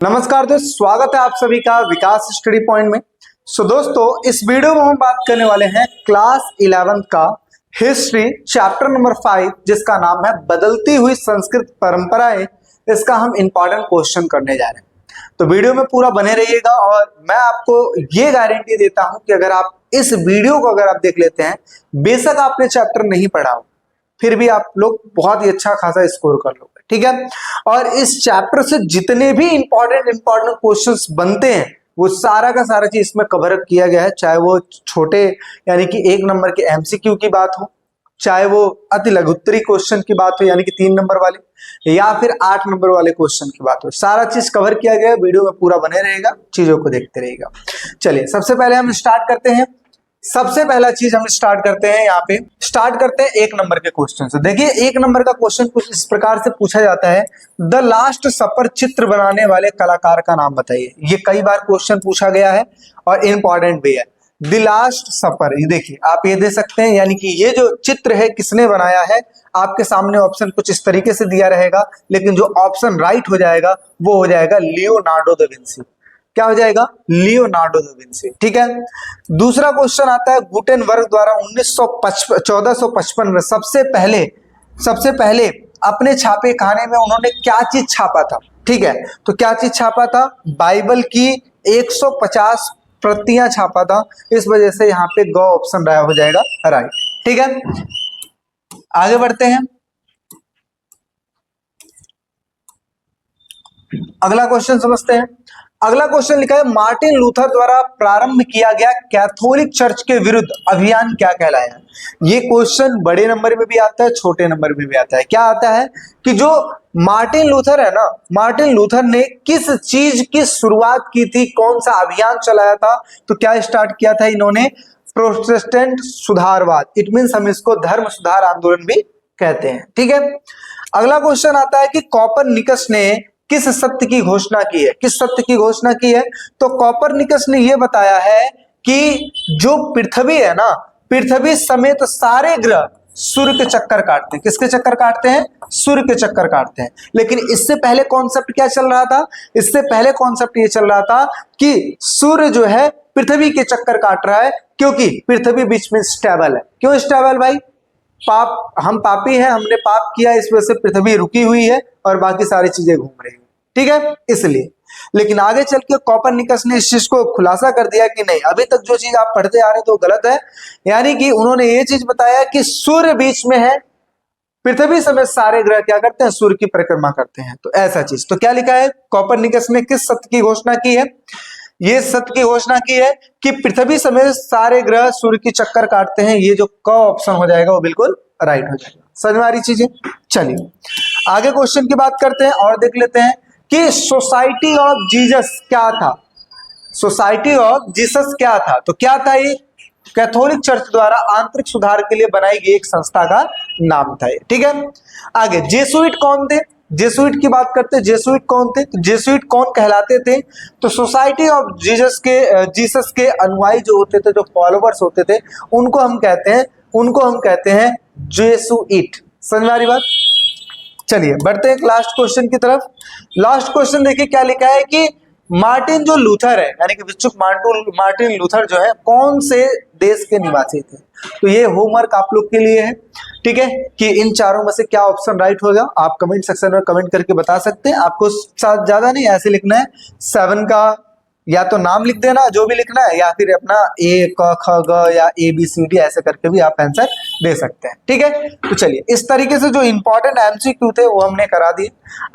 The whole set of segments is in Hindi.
नमस्कार दोस्तों, स्वागत है आप सभी का विकास स्टडी पॉइंट में। दोस्तों, इस वीडियो में हम बात करने वाले हैं क्लास 11 का हिस्ट्री चैप्टर नंबर 5, जिसका नाम है बदलती हुई संस्कृत परंपराएं। इसका हम इंपॉर्टेंट क्वेश्चन करने जा रहे हैं, तो वीडियो में पूरा बने रहिएगा। और मैं आपको ये गारंटी देता हूं कि अगर आप इस वीडियो को अगर आप देख लेते हैं, बेशक आपने चैप्टर नहीं पढ़ा हो, फिर भी आप लोग बहुत ही अच्छा खासा स्कोर कर लोगे, ठीक है। और इस चैप्टर से जितने भी इंपॉर्टेंट क्वेश्चंस बनते हैं वो सारा का सारा चीज इसमें कवर अप किया गया है, चाहे वो छोटे यानी कि 1 नंबर के एमसीक्यू की बात हो, चाहे वो अति लघुत्तरी क्वेश्चन की बात हो यानी कि 3 नंबर वाले, या फिर 8 नंबर वाले क्वेश्चन की बात हो। सारा चीज कवर किया गया है, वीडियो में पूरा बने रहेगा, चीजों को देखते रहेगा। चलिए, सबसे पहले हम स्टार्ट करते हैं। सबसे पहला चीज हम स्टार्ट करते हैं, यहाँ पे स्टार्ट करते हैं 1 नंबर के क्वेश्चन से। देखिए, 1 नंबर का क्वेश्चन कुछ इस प्रकार से पूछा जाता है, द लास्ट सपर चित्र बनाने वाले कलाकार का नाम बताइए। ये कई बार क्वेश्चन पूछा गया है और इंपॉर्टेंट भी है। द लास्ट सपर, ये देखिए आप ये दे सकते हैं, यानी कि ये जो चित्र है किसने बनाया है। आपके सामने ऑप्शन कुछ इस तरीके से दिया रहेगा, लेकिन जो ऑप्शन राइट हो जाएगा वो हो जाएगा लियोनार्डो दा विंसी। क्या हो जाएगा? लियोनार्डो दा विंसी, ठीक है। दूसरा क्वेश्चन आता है, गुटेनबर्ग द्वारा 1455 में सबसे पहले अपने छापे खाने में उन्होंने क्या चीज छापा था, ठीक है। तो क्या चीज छापा था? बाइबल की 150 प्रतियां छापा था। इस वजह से यहाँ पे ग ऑप्शन राय हो जाएगा राइट, ठीक है। आगे बढ़ते हैं, अगला क्वेश्चन समझते हैं। अगला क्वेश्चन लिखा है, मार्टिन लूथर द्वारा प्रारंभ किया गया कैथोलिक चर्च के विरुद्ध अभियान क्या कहलाया? ये क्वेश्चन बड़े नंबर में भी आता है, छोटे नंबर में भी आता है। क्या आता है कि जो मार्टिन लूथर है ना, मार्टिन लूथर ने किस चीज की शुरुआत की थी, कौन सा अभियान चलाया था? तो क्या स्टार्ट किया था इन्होंने? प्रोटेस्टेंट सुधारवाद। इट मीन्स हम इसको धर्म सुधार आंदोलन भी कहते हैं, ठीक है। अगला क्वेश्चन आता है कि कोपरनिकस ने किस सत्य की घोषणा की है? किस सत्य की घोषणा की है? तो कोपरनिकस ने यह बताया है कि जो पृथ्वी है ना, पृथ्वी समेत सारे ग्रह सूर्य के चक्कर काटते हैं। किसके चक्कर काटते हैं? सूर्य के चक्कर काटते हैं। लेकिन इससे पहले कॉन्सेप्ट क्या चल रहा था? इससे पहले कॉन्सेप्ट ये चल रहा था कि सूर्य जो है पृथ्वी के चक्कर काट रहा है, क्योंकि पृथ्वी बीच में स्टेबल है। क्यों स्टेबल भाई? हम पापी हैं, हमने पाप किया, इस वजह से पृथ्वी रुकी हुई है और बाकी सारी चीजें घूम रही है, ठीक है, इसलिए। लेकिन आगे चल के कोपरनिकस ने इस चीज को खुलासा कर दिया कि नहीं, अभी तक जो चीज आप पढ़ते आ रहे तो गलत है। यानी कि उन्होंने ये चीज बताया कि सूर्य बीच में है, पृथ्वी समेत सारे ग्रह क्या करते हैं? सूर्य की परिक्रमा करते हैं। तो ऐसा चीज, तो क्या लिखा है? कोपरनिकस ने किस सत्य की घोषणा की है? ये सत्य की घोषणा की है कि पृथ्वी समेत सारे ग्रह सूर्य की चक्कर काटते हैं। ये जो क ऑप्शन हो जाएगा वो बिल्कुल राइट हो जाएगा। समझ में आ रही चीजें? चलिए आगे क्वेश्चन की बात करते हैं और देख लेते हैं कि सोसाइटी ऑफ जीसस क्या था। सोसाइटी ऑफ जीसस क्या था? तो क्या था? ये कैथोलिक चर्च द्वारा आंतरिक सुधार के लिए बनाई गई एक संस्था का नाम था, ठीक है। आगे, जेसुइट कौन थे? जेसुइट की बात करते हैं। जेसुइट कौन थे? तो जेसुइट कौन कहलाते थे? तो सोसाइटी ऑफ जीसस के अनुयायी जो होते थे, जो फॉलोवर्स होते थे, उनको हम कहते हैं जेसुइट। समझ में आ रही बात? चलिए बढ़ते हैं लास्ट क्वेश्चन की तरफ। लास्ट क्वेश्चन देखिए क्या लिखा है कि मार्टिन जो लूथर है, यानी कि विशुद्ध मार्टिन लूथर जो है, कौन से देश के निवासी थे? तो ये होमवर्क आप लोग के लिए है, ठीक है, कि इन चारों में से क्या ऑप्शन राइट होगा। आप कमेंट सेक्शन में कमेंट करके बता सकते हैं। आपको ज्यादा नहीं, ऐसे लिखना है 7 का या तो नाम लिख देना जो भी लिखना है, या फिर अपना ए क ख ग या ABCD ऐसे करके भी आप आंसर दे सकते हैं, ठीक है। तो चलिए, इस तरीके से जो इंपॉर्टेंट MCQ थे वो हमने करा दिए।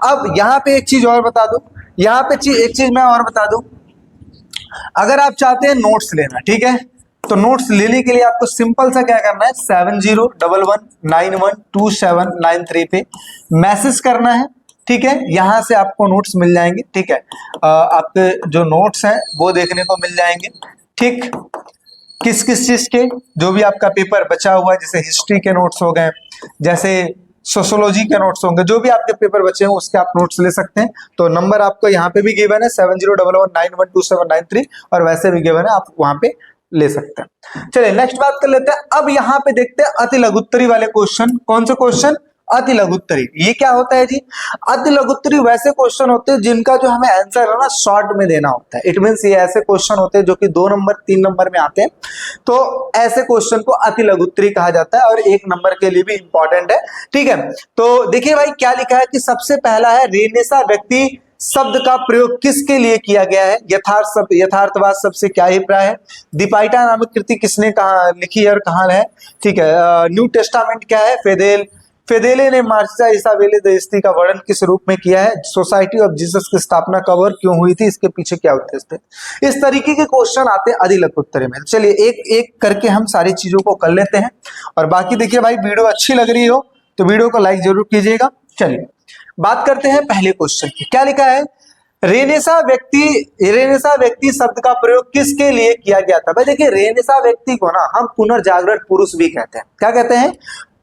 अब यहाँ पे एक चीज और बता दूं, यहाँ पे एक चीज मैं और बता दूं, अगर आप चाहते हैं नोट्स लेना, ठीक है, तो नोट्स लेने के लिए आपको सिंपल सा क्या करना है, 7011912793 पे मैसेज करना है, ठीक है। यहां से आपको नोट्स मिल जाएंगे, ठीक है। आपके जो नोट्स हैं वो देखने को मिल जाएंगे, ठीक। किस किस चीज के, जो भी आपका पेपर बचा हुआ है, जैसे हिस्ट्री के नोट्स हो गए, जैसे सोशोलॉजी के नोट्स होंगे, जो भी आपके पेपर बचे हैं उसके आप नोट्स ले सकते हैं। तो नंबर आपको यहाँ पे भी गिवन है 7011912793, और वैसे भी गिवन है, आप वहां पे ले सकते हैं। चलिए नेक्स्ट बात कर लेते हैं। अब यहाँ पे देखते हैं अति लघुत्तरी वाले क्वेश्चन। कौन से क्वेश्चन? अति लघुत्तरी। ये क्या होता है जी? अति लघुत्तरी वैसे क्वेश्चन होते हैं जिनका जो हमें आंसर है ना शॉर्ट में देना होता है। इट मीन्स ये ऐसे क्वेश्चन होते हैं जो कि 2 नंबर 3 नंबर में आते हैं, तो ऐसे क्वेश्चन को अति लघुत्तरी कहा जाता है और 1 नंबर के लिए भी इंपॉर्टेंट है। ठीक है, तो देखिए भाई क्या लिखा है कि सबसे पहला है रेनेसा व्यक्ति शब्द का प्रयोग किसके लिए किया गया है? यथार्थवाद शब्द से क्या अभिप्राय है? दीपाइटा नामक कृति किसने कहा लिखी है और कहाँ है? ठीक है, न्यू टेस्टामेंट क्या है? फेदेले ने मार्सिया इसाबेले द इस्ती का वर्णन किस रूप में किया है? सोसाइटी ऑफ जीसस की स्थापना कब और क्यों हुई थी? इसके पीछे क्या उद्देश्य थे? इस तरीके के क्वेश्चन आते हैं अति लघुत्तरी में। चलिए एक एक करके हम सारी चीजों को कर लेते हैं और बाकी देखिए भाई वीडियो अच्छी लग रही हो तो वीडियो को लाइक जरूर कीजिएगा। चलिए बात करते हैं पहले क्वेश्चन की। क्या लिखा है? रेनेसा व्यक्ति शब्द का प्रयोग किसके लिए किया गया था? भाई देखिए रेनेसा व्यक्ति को ना हम पुनर्जागरण पुरुष भी कहते हैं। क्या कहते हैं?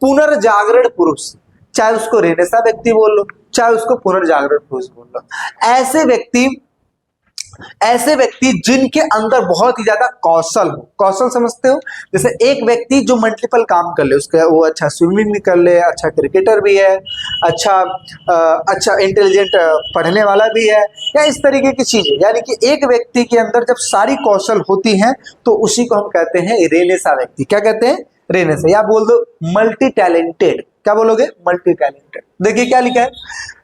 पुनर्जागरण पुरुष। चाहे उसको रेनेसा व्यक्ति बोल लो, चाहे उसको पुनर्जागरण पुरुष बोल लो। ऐसे व्यक्ति जिनके अंदर बहुत ही ज्यादा कौशल हो। कौशल समझते हो? जैसे एक व्यक्ति जो मल्टीपल काम कर ले, उसका वो अच्छा स्विमिंग भी कर ले, अच्छा क्रिकेटर भी है, अच्छा इंटेलिजेंट पढ़ने वाला भी है, या इस तरीके की चीजें। यानी कि एक व्यक्ति के अंदर जब सारी कौशल होती हैं तो उसी को हम कहते हैं रेनेसा व्यक्ति। क्या कहते हैं? रेनेसा। या बोल दो मल्टी टैलेंटेड। क्या बोलोगे? Multi talented. देखिए क्या लिखा है?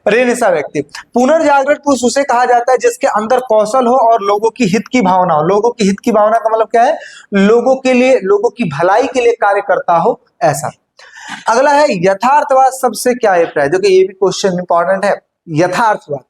रेनेसा व्यक्ति। पुनर्जागरण पुरुष उसे कहा जाता है जिसके अंदर कौशल हो और लोगों की हित की भावना हो। लोगों की हित की भावना का मतलब क्या है? लोगों के लिए, लोगों की भलाई के लिए कार्य करता हो, ऐसा। अगला है यथार्थवाद सबसे क्या अभिप्राय? जो कि ये भी क्वेश्चन इंपॉर्टेंट है। यथार्थवाद,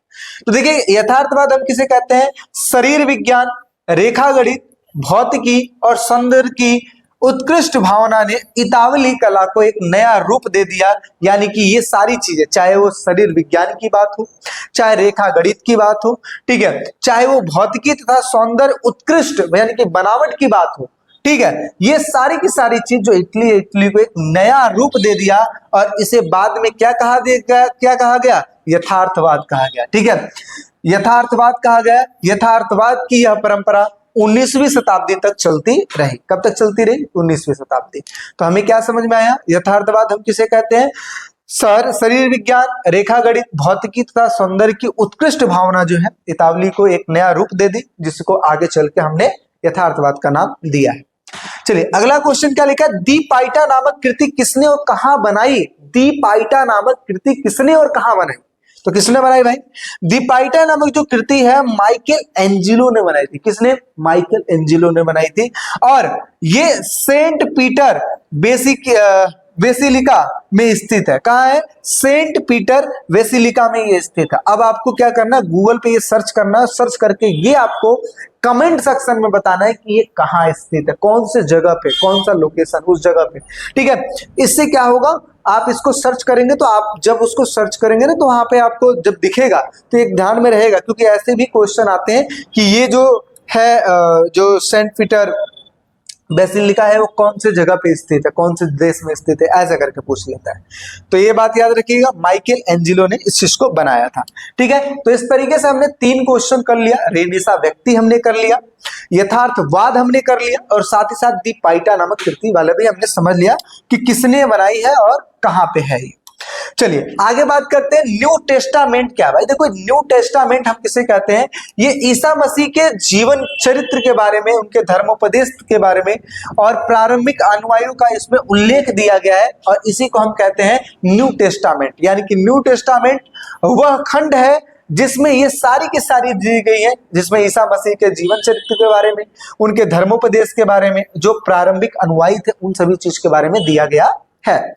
तो देखिए यथार्थवाद हम किसे कहते हैं? शरीर विज्ञान, रेखा गणित, भौतिकी और सौंदर्य की उत्कृष्ट भावना ने इतावली कला को एक नया रूप दे दिया। यानी कि ये सारी चीजें, चाहे वो शरीर विज्ञान की बात हो, चाहे रेखा गणित की बात हो, ठीक है, चाहे वो भौतिकी तथा सौंदर्य उत्कृष्ट यानी कि बनावट की बात हो, ठीक है, ये सारी की सारी चीज जो इटली को एक नया रूप दे दिया और इसे बाद में क्या कहा गया? यथार्थवाद कहा गया। ठीक है, यथार्थवाद कहा गया। यथार्थवाद की यह परंपरा 19वीं शताब्दी तक चलती रही। कब तक चलती रही? 19वीं शताब्दी। तो हमें क्या समझ में आया? यथार्थवाद हम किसे कहते हैं? शरीर विज्ञान, रेखा गणित, भौतिकी तथा सौंदर्य की उत्कृष्ट भावना जो है इतावली को एक नया रूप दे दी, जिसको आगे चल के हमने यथार्थवाद का नाम दिया है। चलिए अगला क्वेश्चन क्या लिखा है? दीपाइटा नामक कृति किसने और कहां बनाई? दीपाइटा नामक कृति किसने और कहां बनाई? तो किसने बनाई भाई? दीपाइटा नामक जो कृति है माइकल एंजेलो ने बनाई थी। किसने? माइकल एंजेलो ने बनाई थी। और ये सेंट पीटर बेसिलिका में स्थित है। कहाँ है? सेंट पीटर बेसिलिका में ये स्थित है। अब आपको क्या करना है? गूगल पे ये सर्च करना है। सर्च करके ये आपको कमेंट सेक्शन में बताना है कि ये कहाँ स्थित है, कौन से जगह पे, कौन सा लोकेशन उस जगह पे। ठीक है, इससे क्या होगा? आप इसको सर्च करेंगे तो आप जब उसको सर्च करेंगे ना तो वहां पे आपको जब दिखेगा तो एक ध्यान में रहेगा, क्योंकि ऐसे भी क्वेश्चन आते हैं कि ये जो है जो सेंट पीटर बेसिलिका है वो कौन से जगह पे स्थित है, कौन से देश में स्थित है, ऐसा करके पूछ लेता है। तो ये बात याद रखिएगा, माइकल एंजेलो ने इस चीज को बनाया था। ठीक है, तो इस तरीके से हमने 3 क्वेश्चन कर लिया। रेनेसा व्यक्ति हमने कर लिया, यथार्थवाद हमने कर लिया और साथ ही साथ दीपाइटा नामक कृति वाला भी हमने समझ लिया कि किसने बनाई है और कहां पे है ये। चलिए आगे बात करते हैं न्यू टेस्टामेंट क्या है। भाई देखो न्यू टेस्टामेंट हम किसे कहते हैं? ये ईसा मसीह के जीवन चरित्र के बारे में, उनके धर्मोपदेश के बारे में और प्रारंभिक अनुयायियों का इसमें उल्लेख दिया गया है और इसी को हम कहते हैं न्यू टेस्टामेंट। यानी कि न्यू टेस्टामेंट वह खंड है जिसमें ये सारी की सारी दी गई है, जिसमें ईसा मसीह के जीवन चरित्र के बारे में, उनके धर्मोपदेश के बारे में, जो प्रारंभिक अनुयायी थे उन सभी चीज के बारे में दिया गया है।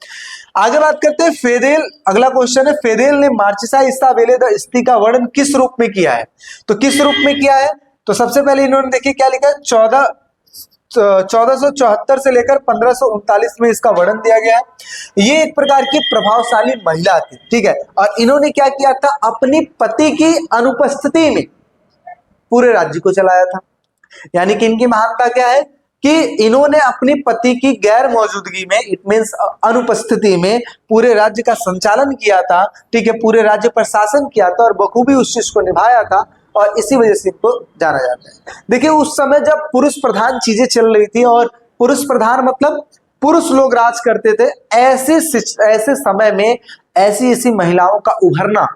आगे बात करते हैं फेदेल। अगला क्वेश्चन है फेदेल ने मार्सिया इसाबेले द इस्ती का वर्णन किस रूप में किया है? तो किस रूप में किया है? तो सबसे पहले इन्होंने देखिए क्या लिखा है, 1474 से लेकर 1539 में इसका वर्णन दिया गया है। ये एक प्रकार की प्रभावशाली महिला थी, ठीक है, और इन्होंने क्या किया था? अपनी पति की अनुपस्थिति में पूरे राज्य को चलाया था। यानी कि इनकी महानता क्या है कि इन्होंने अपनी पति की गैर मौजूदगी में, इट मीन्स अनुपस्थिति में, पूरे राज्य का संचालन किया था। ठीक है, पूरे राज्य पर शासन किया था और बखूबी उस चीज को निभाया था और इसी वजह से इनको जाना जाता है। देखिए उस समय जब पुरुष प्रधान चीजें चल रही थी, और पुरुष प्रधान मतलब पुरुष लोग राज करते थे, ऐसे समय में ऐसी ऐसी महिलाओं का उभरना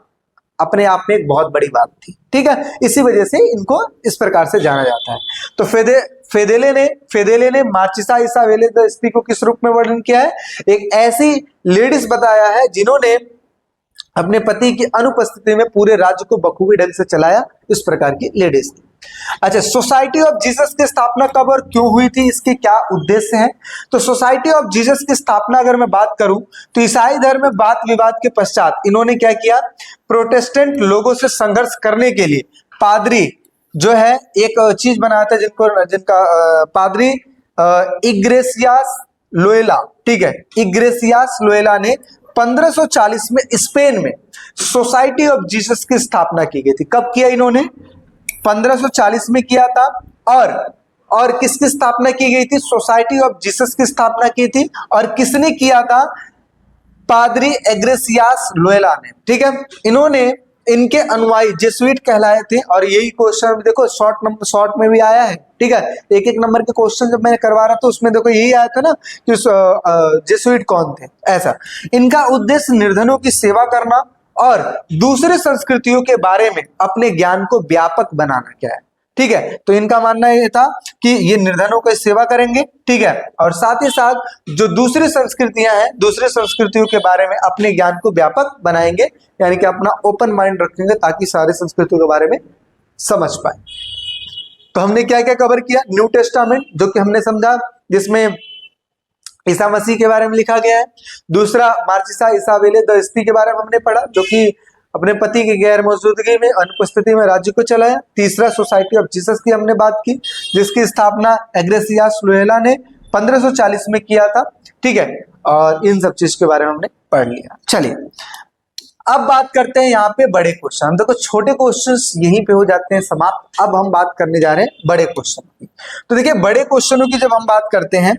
अपने आप में एक बहुत बड़ी बात थी। ठीक है, इसी वजह से इनको इस प्रकार से जाना जाता है। तो फेदेले ने मार्चिसा इसाबेले द स्त्री को किस रूप में वर्णन किया है? एक ऐसी लेडीज बताया है जिन्होंने अपने पति की अनुपस्थिति में पूरे राज्य को बखूबी ढंग से चलाया, इस प्रकार की लेडीज थी। अच्छा, सोसाइटी ऑफ जीसस की स्थापना कब और क्यों हुई थी, इसके क्या उद्देश्य है? तो सोसाइटी ऑफ जीसस की स्थापना अगर मैं बात करूं तो ईसाई धर्म में वाद विवाद के पश्चात इन्होंने क्या किया, प्रोटेस्टेंट लोगों से संघर्ष करने के लिए पादरी जो है एक चीज बनाया था जिनका पादरी इग्रेसियास लोएला, ठीक है, इग्रेसियास लोएला ने 1540 में स्पेन में सोसाइटी ऑफ जीसस की स्थापना की गई थी। कब किया इन्होंने? 1540 में किया था। और किसकी स्थापना की गई थी? सोसाइटी ऑफ जीसस की स्थापना की थी। और किसने किया था? पादरी एग्रेसियास लोएला ने। ठीक है, इन्होंने इनके अनुयायी जेसुइट कहलाए थे। और यही क्वेश्चन देखो शॉर्ट में भी आया है। ठीक है, एक एक नंबर के क्वेश्चन जब मैं करवा रहा था उसमें देखो यही आया था ना कि जेसुइट कौन थे। ऐसा इनका उद्देश्य निर्धनों की सेवा करना और दूसरी संस्कृतियों के बारे में अपने ज्ञान को व्यापक बनाना क्या है। ठीक है, तो इनका मानना यह था कि ये निर्धनों की सेवा करेंगे। ठीक है, और साथ ही साथ जो दूसरी संस्कृतियां हैं, दूसरी संस्कृतियों के बारे में अपने ज्ञान को व्यापक बनाएंगे, यानी कि अपना ओपन माइंड रखेंगे ताकि सारे संस्कृतियों के बारे में समझ पाए। तो हमने क्या क्या कवर किया? न्यू टेस्टामेंट जो कि हमने समझा, जिसमें ईसा मसीह के बारे में लिखा गया है। दूसरा मार्चिसा इसाबेले द स्त्री के बारे में हमने पढ़ा, जो कि अपने पति की गैर मौजूदगी में अनुपस्थिति में राज्य को चलाया। तीसरा सोसाइटी ऑफ जीसस की हमने बात की, जिसकी स्थापना एग्रेसियास लोएला ने 1540 में किया था। ठीक है, और इन सब चीज के बारे में हमने पढ़ लिया। चलिए अब बात करते हैं यहाँ पे बड़े क्वेश्चन। हम देखो छोटे क्वेश्चंस यहीं पे हो जाते हैं समाप्त। अब हम बात करने जा रहे हैं बड़े क्वेश्चन की। तो देखिए बड़े क्वेश्चनों की जब हम बात करते हैं